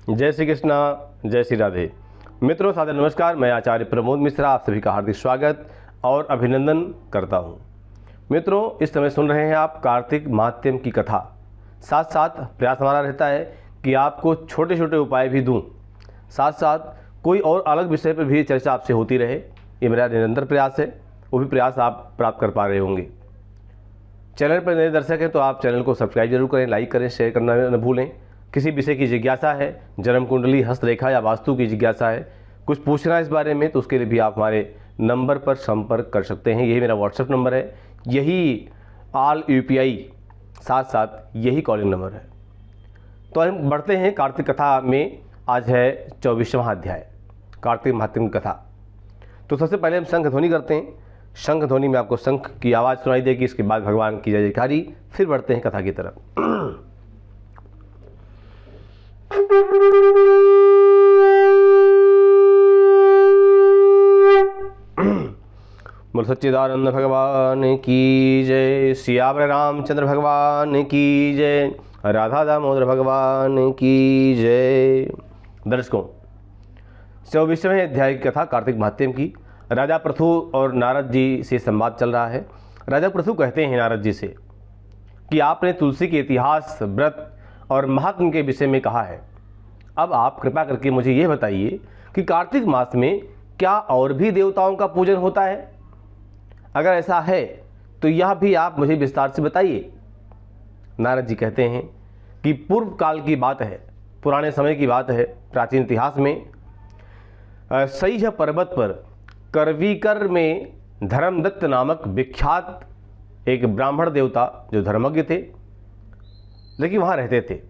जय श्री कृष्णा, जय श्री राधे। मित्रों, सादर नमस्कार। मैं आचार्य प्रमोद मिश्रा आप सभी का हार्दिक स्वागत और अभिनंदन करता हूं। मित्रों, इस समय सुन रहे हैं आप कार्तिक महात्म्य की कथा। साथ साथ प्रयास हमारा रहता है कि आपको छोटे छोटे उपाय भी दूं, साथ साथ कोई और अलग विषय पर भी चर्चा आपसे होती रहे। ये मेरा निरंतर प्रयास है। वो भी प्रयास आप प्राप्त कर पा रहे होंगे। चैनल पर नए दर्शक हैं तो आप चैनल को सब्सक्राइब जरूर करें, लाइक करें, शेयर करना न भूलें। किसी विषय की जिज्ञासा है, जन्म कुंडली, हस्तरेखा या वास्तु की जिज्ञासा है, कुछ पूछना है इस बारे में, तो उसके लिए भी आप हमारे नंबर पर संपर्क कर सकते हैं। यही मेरा व्हाट्सएप नंबर है, यही ऑल UPI, साथ साथ यही कॉलिंग नंबर है। तो हम बढ़ते हैं कार्तिक कथा में। आज है 24वां अध्याय, कार्तिक महात्म्य की कथा। तो सबसे पहले हम शंख ध्वनि करते हैं। शंख ध्वनि में आपको शंख की आवाज़ सुनाई देगी। इसके बाद भगवान की जय जयकारी। फिर बढ़ते हैं कथा की तरफ। बोल सच्चिदानंद भगवान की जय, सियावर रामचंद्र भगवान की जय, राधा दामोदर भगवान की जय। दर्शकों, 24वें अध्याय की कथा कार्तिक महात्म्य की। राजा पृथु और नारद जी से संवाद चल रहा है। राजा पृथु कहते हैं नारद जी से कि आपने तुलसी के इतिहास, व्रत और महात्म्य के विषय में कहा है। अब आप कृपा करके मुझे यह बताइए कि कार्तिक मास में क्या और भी देवताओं का पूजन होता है? अगर ऐसा है तो यह भी आप मुझे विस्तार से बताइए। नारद जी कहते हैं कि पूर्व काल की बात है, पुराने समय की बात है। प्राचीन इतिहास में सह्य पर्वत पर करवीकर में धर्मदत्त नामक विख्यात एक ब्राह्मण देवता जो धर्मज्ञ थे, लेकिन वहाँ रहते थे।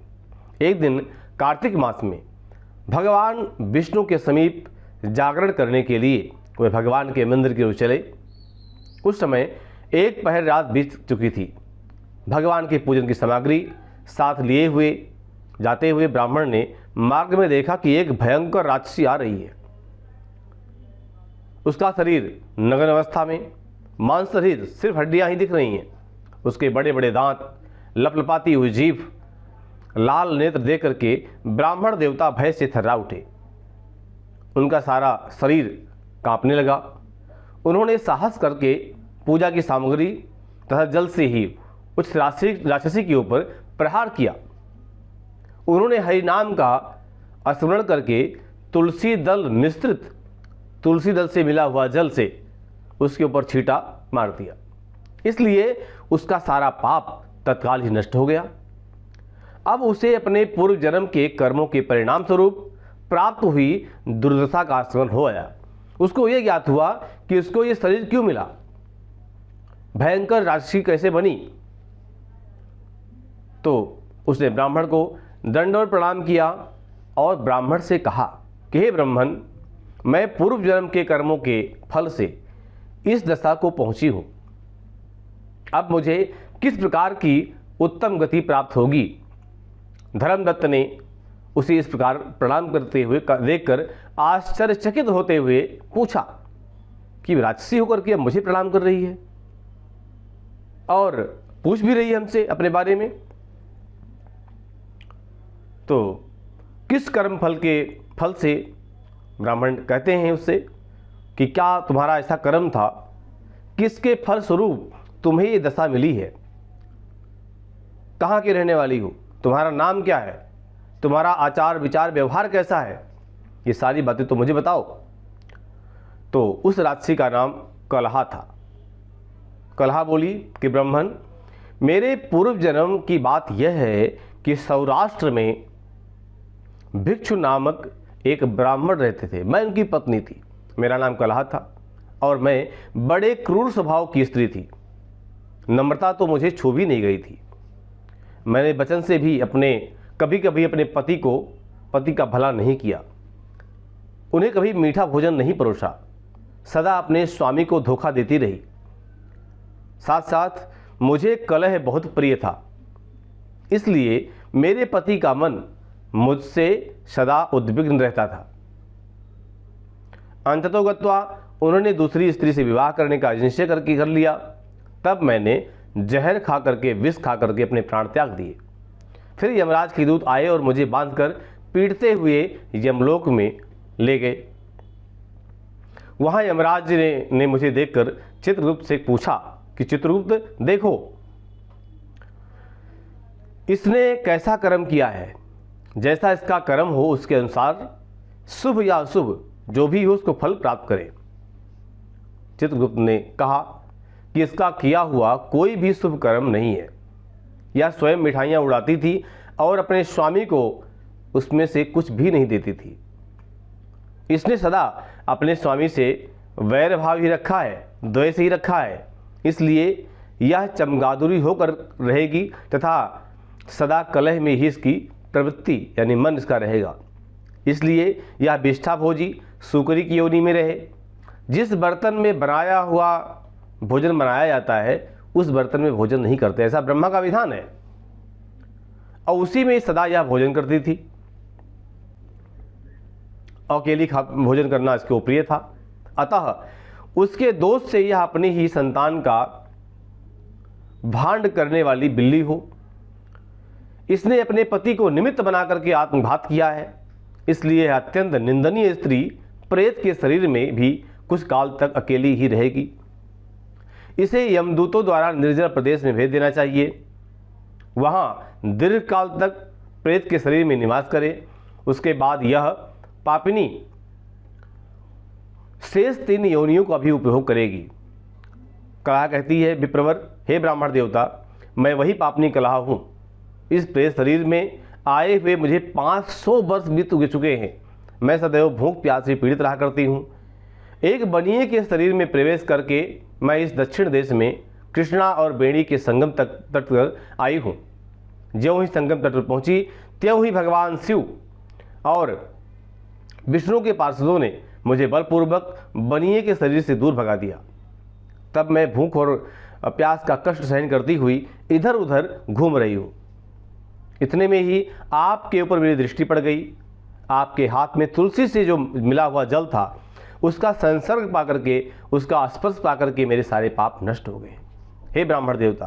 एक दिन कार्तिक मास में भगवान विष्णु के समीप जागरण करने के लिए वे भगवान के मंदिर की ओर चले। उस समय एक पहर रात बीत चुकी थी। भगवान के पूजन की सामग्री साथ लिए हुए जाते हुए ब्राह्मण ने मार्ग में देखा कि एक भयंकर राक्षसी आ रही है। उसका शरीर नग्न अवस्था में, मांस शरीर, सिर्फ हड्डियां ही दिख रही हैं। उसके बड़े बड़े दांत, लपलपाती हुई जीभ, लाल नेत्र देख करके ब्राह्मण देवता भय से थर्रा उठे। उनका सारा शरीर कांपने लगा। उन्होंने साहस करके पूजा की सामग्री तथा जल से ही उस राक्षसी के ऊपर प्रहार किया। उन्होंने हरिनाम का स्मरण करके तुलसी दल से मिला हुआ जल से उसके ऊपर छींटा मार दिया। इसलिए उसका सारा पाप तत्काल ही नष्ट हो गया। अब उसे अपने पूर्व जन्म के कर्मों के परिणाम स्वरूप प्राप्त हुई दुर्दशा का स्मरण हो आया। उसको यह ज्ञात हुआ कि उसको ये शरीर क्यों मिला, भयंकर राक्षसी कैसे बनी। तो उसने ब्राह्मण को दंडवत प्रणाम किया और ब्राह्मण से कहा कि हे ब्राह्मण, मैं पूर्व जन्म के कर्मों के फल से इस दशा को पहुंची हूं। अब मुझे किस प्रकार की उत्तम गति प्राप्त होगी? धर्मदत्त ने उसे इस प्रकार प्रणाम करते हुए देखकर आश्चर्यचकित होते हुए पूछा कि राक्षसी होकर के अब मुझे प्रणाम कर रही है और पूछ भी रही है हमसे अपने बारे में। तो किस कर्म फल के फल से? ब्राह्मण कहते हैं उससे कि क्या तुम्हारा ऐसा कर्म था, किसके फल स्वरूप तुम्हें ये दशा मिली है? कहाँ के रहने वाली हो? तुम्हारा नाम क्या है? तुम्हारा आचार विचार व्यवहार कैसा है? ये सारी बातें तो मुझे बताओ। तो उस राक्षसी का नाम कलहा था। कलहा बोली कि ब्राह्मण, मेरे पूर्व जन्म की बात यह है कि सौराष्ट्र में भिक्षु नामक एक ब्राह्मण रहते थे। मैं उनकी पत्नी थी। मेरा नाम कलहा था और मैं बड़े क्रूर स्वभाव की स्त्री थी। नम्रता तो मुझे छू भी नहीं गई थी। मैंने वचन से भी कभी कभी अपने पति का भला नहीं किया। उन्हें कभी मीठा भोजन नहीं परोसा। सदा अपने स्वामी को धोखा देती रही। साथ साथ मुझे कलह बहुत प्रिय था। इसलिए मेरे पति का मन मुझसे सदा उद्विग्न रहता था। अंततोगत्वा उन्होंने दूसरी स्त्री से विवाह करने का निश्चय कर लिया। तब मैंने जहर खा करके, विष खा करके अपने प्राण त्याग दिए। फिर यमराज के दूत आए और मुझे बांधकर पीटते हुए यमलोक में ले गए। वहाँ यमराज ने मुझे देखकर चित्रगुप्त से पूछा कि चित्रगुप्त देखो, इसने कैसा कर्म किया है, जैसा इसका कर्म हो उसके अनुसार शुभ या अशुभ जो भी हो उसको फल प्राप्त करे। चित्रगुप्त ने कहा कि इसका किया हुआ कोई भी शुभ कर्म नहीं है। यह स्वयं मिठाइयाँ उड़ाती थी और अपने स्वामी को उसमें से कुछ भी नहीं देती थी। इसने सदा अपने स्वामी से वैर भाव ही रखा है, द्वेष ही रखा है। इसलिए यह चमगादुरी होकर रहेगी तथा सदा कलह में ही इसकी प्रवृत्ति यानी मन इसका रहेगा। इसलिए यह विष्ठा भोजी सूकरी की योनि में रहे। जिस बर्तन में बनाया हुआ भोजन बनाया जाता है उस बर्तन में भोजन नहीं करते, ऐसा ब्रह्मा का विधान है, और उसी में सदा यह भोजन करती थी। अकेली भोजन करना इसको प्रिय था। अतः उसके दोष से यह अपनी ही संतान का भांड करने वाली बिल्ली हो। इसने अपने पति को निमित्त बना करके आत्मघात किया है। इसलिए अत्यंत निंदनीय स्त्री प्रेत के शरीर में भी कुछ काल तक अकेली ही रहेगी। इसे यमदूतों द्वारा निर्जल प्रदेश में भेज देना चाहिए। वहाँ दीर्घ काल तक प्रेत के शरीर में निवास करे। उसके बाद यह पापिनी शेष 3 योनियों का भी उपयोग करेगी। कलहा कहती है, विप्रवर, हे ब्राह्मण देवता, मैं वही पापनी कलहा हूँ। इस प्रेत शरीर में आए हुए मुझे 500 वर्ष बीत चुके हैं। मैं सदैव भूख प्यास से पीड़ित रहा करती हूँ। एक बनिए के शरीर में प्रवेश करके मैं इस दक्षिण देश में कृष्णा और बेणी के संगम तट पर आई हूँ। ज्यों ही संगम तट पर पहुँची त्यों ही भगवान शिव और विष्णु के पार्षदों ने मुझे बलपूर्वक बनिए के शरीर से दूर भगा दिया। तब मैं भूख और प्यास का कष्ट सहन करती हुई इधर उधर घूम रही हूँ। इतने में ही आपके ऊपर मेरी दृष्टि पड़ गई। आपके हाथ में तुलसी से जो मिला हुआ जल था उसका संसर्ग पाकर के, उसका स्पर्श पाकर के मेरे सारे पाप नष्ट हो गए। हे ब्राह्मण देवता,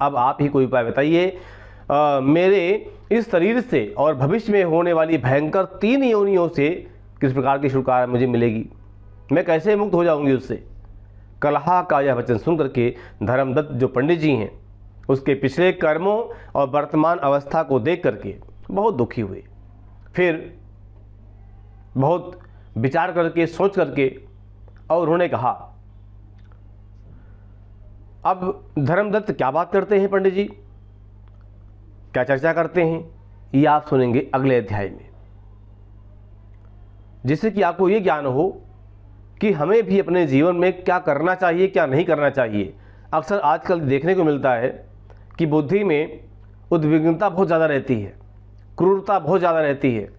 अब आप ही कोई उपाय बताइए। मेरे इस शरीर से और भविष्य में होने वाली भयंकर 3 योनियों से किस प्रकार की छुटकारा मुझे मिलेगी? मैं कैसे मुक्त हो जाऊंगी उससे? कलहा का यह वचन सुन करके धर्मदत्त जो पंडित जी हैं उसके पिछले कर्मों और वर्तमान अवस्था को देख करके बहुत दुखी हुए। फिर बहुत विचार करके, सोच करके, और उन्होंने कहा, अब धर्मदत्त क्या बात करते हैं पंडित जी, क्या चर्चा करते हैं, ये आप सुनेंगे अगले अध्याय में, जिससे कि आपको ये ज्ञान हो कि हमें भी अपने जीवन में क्या करना चाहिए, क्या नहीं करना चाहिए। अक्सर आजकल देखने को मिलता है कि बुद्धि में उद्विग्नता बहुत ज़्यादा रहती है, क्रूरता बहुत ज़्यादा रहती है।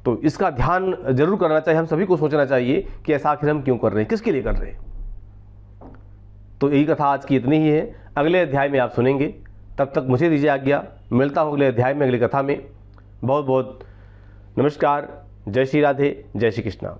तो इसका ध्यान जरूर करना चाहिए। हम सभी को सोचना चाहिए कि ऐसा आखिर हम क्यों कर रहे हैं, किसके लिए कर रहे हैं। तो यही कथा आज की इतनी ही है। अगले अध्याय में आप सुनेंगे। तब तक मुझे दीजिए आज्ञा। मिलता हूँ अगले अध्याय में, अगली कथा में। बहुत बहुत नमस्कार। जय श्री राधे, जय श्री कृष्णा।